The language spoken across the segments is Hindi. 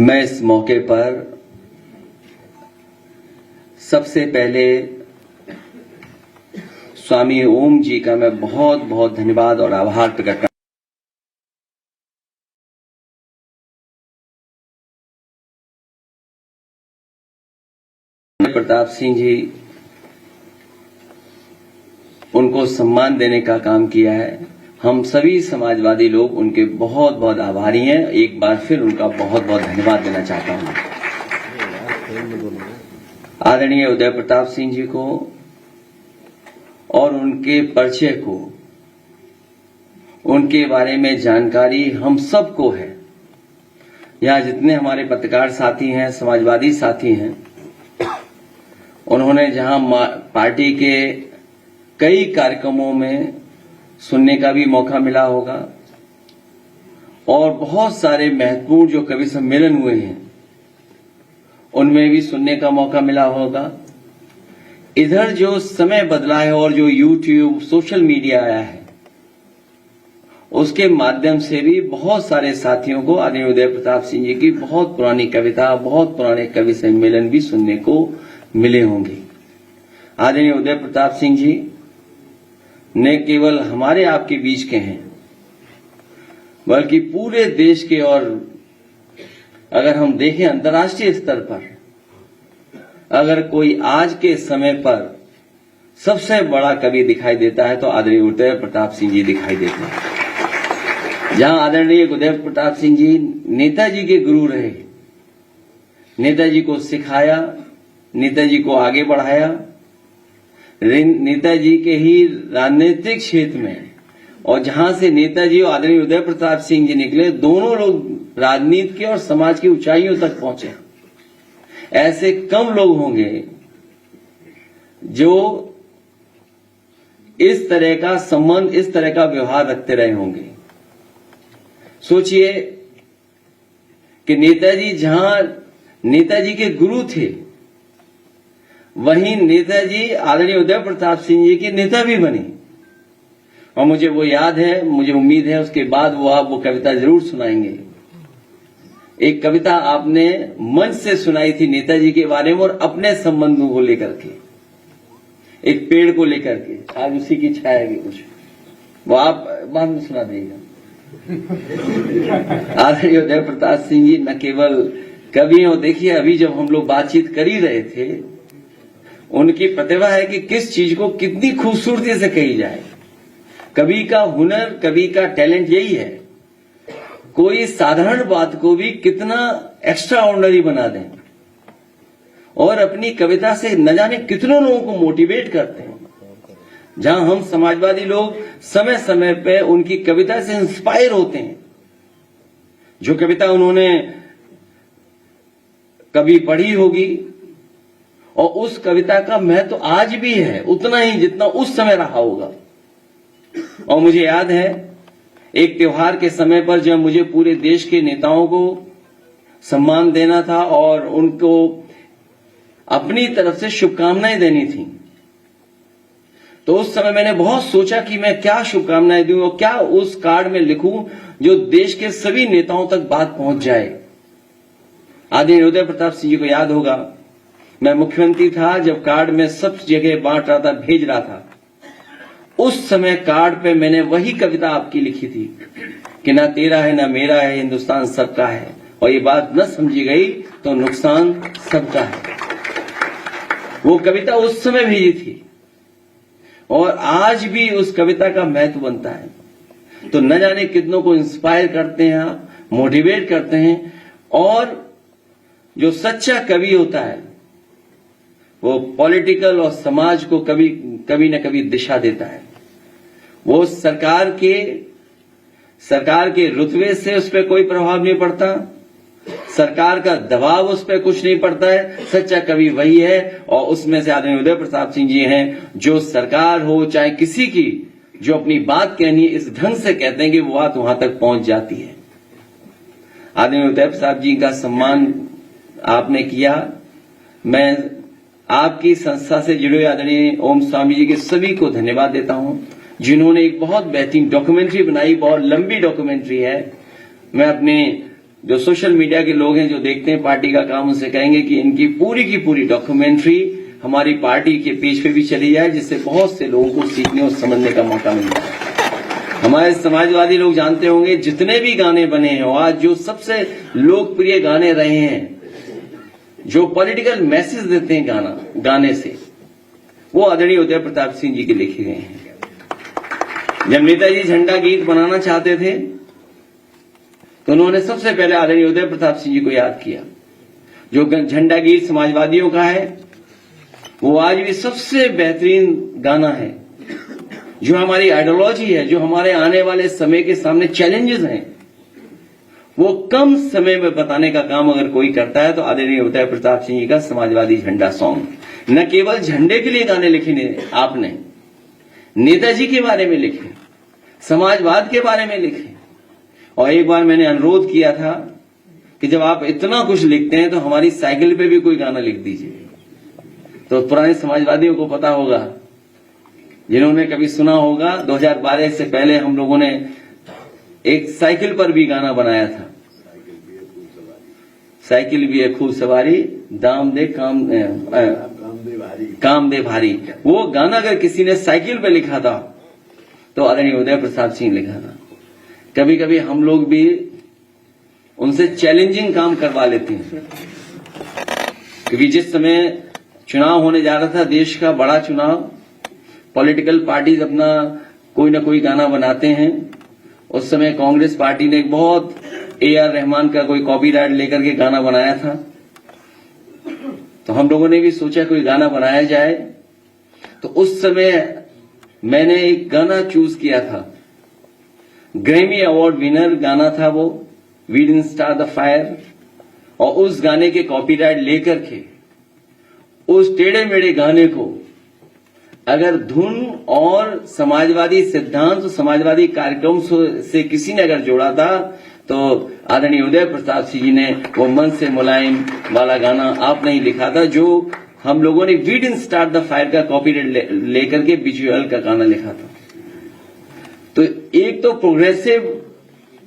मैं इस मौके पर सबसे पहले स्वामी ओम जी का मैं बहुत बहुत धन्यवाद और आभार प्रकट करता हूं। प्रताप सिंह जी उनको सम्मान देने का काम किया है। हम सभी समाजवादी लोग उनके बहुत बहुत आभारी हैं। एक बार फिर उनका बहुत बहुत धन्यवाद देना चाहता हूं। आदरणीय उदय प्रताप सिंह जी को और उनके परिचय को, उनके बारे में जानकारी हम सबको है। यहां जितने हमारे पत्रकार साथी हैं, समाजवादी साथी हैं, उन्होंने जहां पार्टी के कई कार्यक्रमों में सुनने का भी मौका मिला होगा और बहुत सारे महत्वपूर्ण जो कवि सम्मेलन हुए हैं उनमें भी सुनने का मौका मिला होगा। इधर जो समय बदला है और जो यूट्यूब सोशल मीडिया आया है उसके माध्यम से भी बहुत सारे साथियों को आदरणीय उदय प्रताप सिंह जी की बहुत पुरानी कविता, बहुत पुराने कवि सम्मेलन भी सुनने को मिले होंगे। आदरणीय उदय प्रताप सिंह जी न केवल हमारे आपके बीच के हैं बल्कि पूरे देश के, और अगर हम देखें अंतर्राष्ट्रीय स्तर पर अगर कोई आज के समय पर सबसे बड़ा कवि दिखाई देता है तो आदरणीय उदय प्रताप सिंह जी दिखाई देते हैं। जहां आदरणीय उदय प्रताप सिंह जी नेताजी के गुरु रहे, नेताजी को सिखाया, नेताजी को आगे बढ़ाया, नेताजी के ही राजनीतिक क्षेत्र में, और जहां से नेताजी और आदरणीय उदय प्रताप सिंह जी निकले, दोनों लोग राजनीति के और समाज की ऊंचाइयों तक पहुंचे। ऐसे कम लोग होंगे जो इस तरह का संबंध, इस तरह का व्यवहार रखते रहे होंगे। सोचिए कि नेताजी जहां नेताजी के गुरु थे, वहीं नेताजी आदरणीय उदय प्रताप सिंह जी के नेता भी बने। और मुझे वो याद है, मुझे उम्मीद है उसके बाद वो आप वो कविता जरूर सुनाएंगे। एक कविता आपने मंच से सुनाई थी नेताजी के बारे में और अपने संबंधों को लेकर के, एक पेड़ को लेकर के, आज उसी की छाया भी कुछ, वो आप बाद में सुना देगा। आदरणीय उदय प्रताप सिंह जी न केवल कवि हैं, देखिए अभी जब हम लोग बातचीत कर ही रहे थे, उनकी प्रतिभा है कि किस चीज को कितनी खूबसूरती से कही जाए। कवि का हुनर, कवि का टैलेंट यही है, कोई साधारण बात को भी कितना एक्स्ट्रा ऑर्डिनरी बना दें और अपनी कविता से न जाने कितनों लोगों को मोटिवेट करते हैं। जहां हम समाजवादी लोग समय समय पे उनकी कविता से इंस्पायर होते हैं। जो कविता उन्होंने कभी पढ़ी होगी और उस कविता का महत्व तो आज भी है उतना ही जितना उस समय रहा होगा। और मुझे याद है एक त्योहार के समय पर जब मुझे पूरे देश के नेताओं को सम्मान देना था और उनको अपनी तरफ से शुभकामनाएं देनी थी, तो उस समय मैंने बहुत सोचा कि मैं क्या शुभकामनाएं दूं और क्या उस कार्ड में लिखूं जो देश के सभी नेताओं तक बात पहुंच जाए। आदरणीय उदय प्रताप सिंह जी को याद होगा, मैं मुख्यमंत्री था जब कार्ड में सब जगह बांट रहा था, भेज रहा था। उस समय कार्ड पे मैंने वही कविता आपकी लिखी थी कि ना तेरा है ना मेरा है, हिंदुस्तान सबका है, और ये बात न समझी गई तो नुकसान सबका है। वो कविता उस समय भेजी थी और आज भी उस कविता का महत्व बनता है। तो न जाने कितनों को इंस्पायर करते हैं आप, मोटिवेट करते हैं। और जो सच्चा कवि होता है वो पॉलिटिकल और समाज को कभी न कभी दिशा देता है। वो सरकार के रुतबे से उस पर कोई प्रभाव नहीं पड़ता, सरकार का दबाव उस पर कुछ नहीं पड़ता है। सच्चा कवि वही है और उसमें से आदरणीय उदय प्रताप सिंह जी हैं जो सरकार हो चाहे किसी की, जो अपनी बात कहनी है इस ढंग से कहते हैं कि वो बात वहां तक पहुंच जाती है। आदरणीय उदय प्रताप जी का सम्मान आपने किया। मैं आपकी संस्था से जुड़े आदरणीय ओम स्वामी जी के सभी को धन्यवाद देता हूं जिन्होंने एक बहुत बेहतरीन डॉक्यूमेंट्री बनाई, बहुत लंबी डॉक्यूमेंट्री है। मैं अपने जो सोशल मीडिया के लोग हैं जो देखते हैं पार्टी का काम, उनसे कहेंगे कि इनकी पूरी की पूरी डॉक्यूमेंट्री हमारी पार्टी के पेज पे भी चली जाए, जिससे बहुत से लोगों को सीखने और समझने का मौका मिलता है। हमारे समाजवादी लोग जानते होंगे जितने भी गाने बने हैं, आज जो सबसे लोकप्रिय गाने रहे हैं, जो पॉलिटिकल मैसेज देते हैं गाने से, वो आदरणीय उदय प्रताप सिंह जी के लिखे गए हैं। जब नेताजी झंडा गीत बनाना चाहते थे तो उन्होंने सबसे पहले आदरणीय उदय प्रताप सिंह जी को याद किया। जो झंडा गीत समाजवादियों का है, वो आज भी सबसे बेहतरीन गाना है, जो हमारी आइडियोलॉजी है, जो हमारे आने वाले समय के सामने चैलेंजेस हैं, वो कम समय में बताने का काम अगर कोई करता है तो आदरणीय उदय प्रताप सिंह जी का समाजवादी झंडा सॉन्ग। न केवल झंडे के लिए गाने लिखे आपने, नेताजी के बारे में लिखे, समाजवाद के बारे में लिखे। और एक बार मैंने अनुरोध किया था कि जब आप इतना कुछ लिखते हैं तो हमारी साइकिल पे भी कोई गाना लिख दीजिए। तो पुराने समाजवादियों को पता होगा, जिन्होंने कभी सुना होगा, 2012 से पहले हम लोगों ने एक साइकिल पर भी गाना बनाया था। साइकिल भी है खूब सवारी, दाम दे काम दे भारी। वो गाना अगर किसी ने साइकिल पे लिखा था तो आदरणीय उदय प्रताप सिंह लिखा था। कभी कभी हम लोग भी उनसे चैलेंजिंग काम करवा लेते हैं, क्योंकि जिस समय चुनाव होने जा रहा था, देश का बड़ा चुनाव, पॉलिटिकल पार्टीज अपना कोई ना कोई गाना बनाते हैं। उस समय कांग्रेस पार्टी ने एक बहुत AR रहमान का कोई कॉपीराइट लेकर के गाना बनाया था, तो हम लोगों ने भी सोचा कोई गाना बनाया जाए। तो उस समय मैंने एक गाना चूज किया था, ग्रैमी अवार्ड विनर गाना था वो, we didn't start the fire. और उस गाने के कॉपीराइट लेकर के उस टेढ़े मेढ़े गाने को अगर धुन और समाजवादी सिद्धांत, समाजवादी कार्यक्रम से किसी ने अगर जोड़ा था तो आदरणीय उदय प्रताप सिंह जी ने वो मन से मुलायम वाला गाना आपने ही लिखा था, जो हम लोगों ने we didn't start the fire का कॉपीराइट लेकर के विजुअल का गाना लिखा था। तो एक तो प्रोग्रेसिव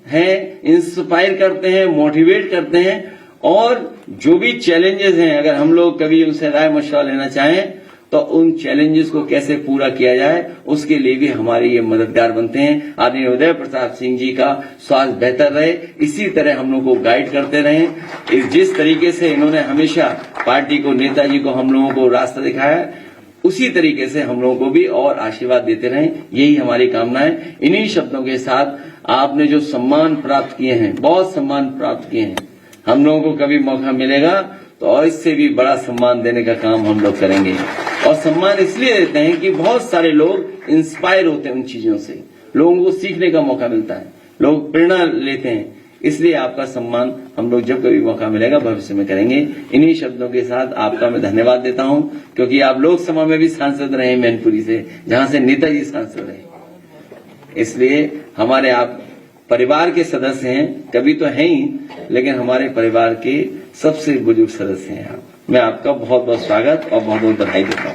है, इंस्पायर करते हैं, मोटिवेट करते हैं, और जो भी चैलेंजेस हैं अगर हम लोग कभी उनसे राय मशवरा लेना चाहें तो उन चैलेंजेस को कैसे पूरा किया जाए उसके लिए भी हमारे ये मददगार बनते हैं। आदरणीय उदय प्रताप सिंह जी का स्वास्थ्य बेहतर रहे, इसी तरह हम लोग को गाइड करते रहें। जिस तरीके से इन्होंने हमेशा पार्टी को, नेताजी को, हम लोगों को रास्ता दिखाया, उसी तरीके से हम लोगों को भी और आशीर्वाद देते रहें, यही हमारी कामना है। इन्हीं शब्दों के साथ आपने जो सम्मान प्राप्त किए हैं, बहुत सम्मान प्राप्त किए हैं, हम लोगों को कभी मौका मिलेगा तो और इससे भी बड़ा सम्मान देने का काम हम लोग करेंगे। और सम्मान इसलिए देते हैं कि बहुत सारे लोग इंस्पायर होते हैं उन चीजों से, लोगों को सीखने का मौका मिलता है, लोग प्रेरणा लेते हैं, इसलिए आपका सम्मान हम लोग जब कभी मौका मिलेगा भविष्य में करेंगे। इन्हीं शब्दों के साथ आपका मैं धन्यवाद देता हूं, क्योंकि आप लोकसभा में भी सांसद रहे मैनपुरी से, जहां से नेताजी सांसद रहे, इसलिए हमारे आप परिवार के सदस्य हैं, कभी तो हैं ही, लेकिन हमारे परिवार के सबसे बुजुर्ग सदस्य हैं आप। मैं आपका बहुत बहुत स्वागत और बहुत बहुत बधाई देता हूं।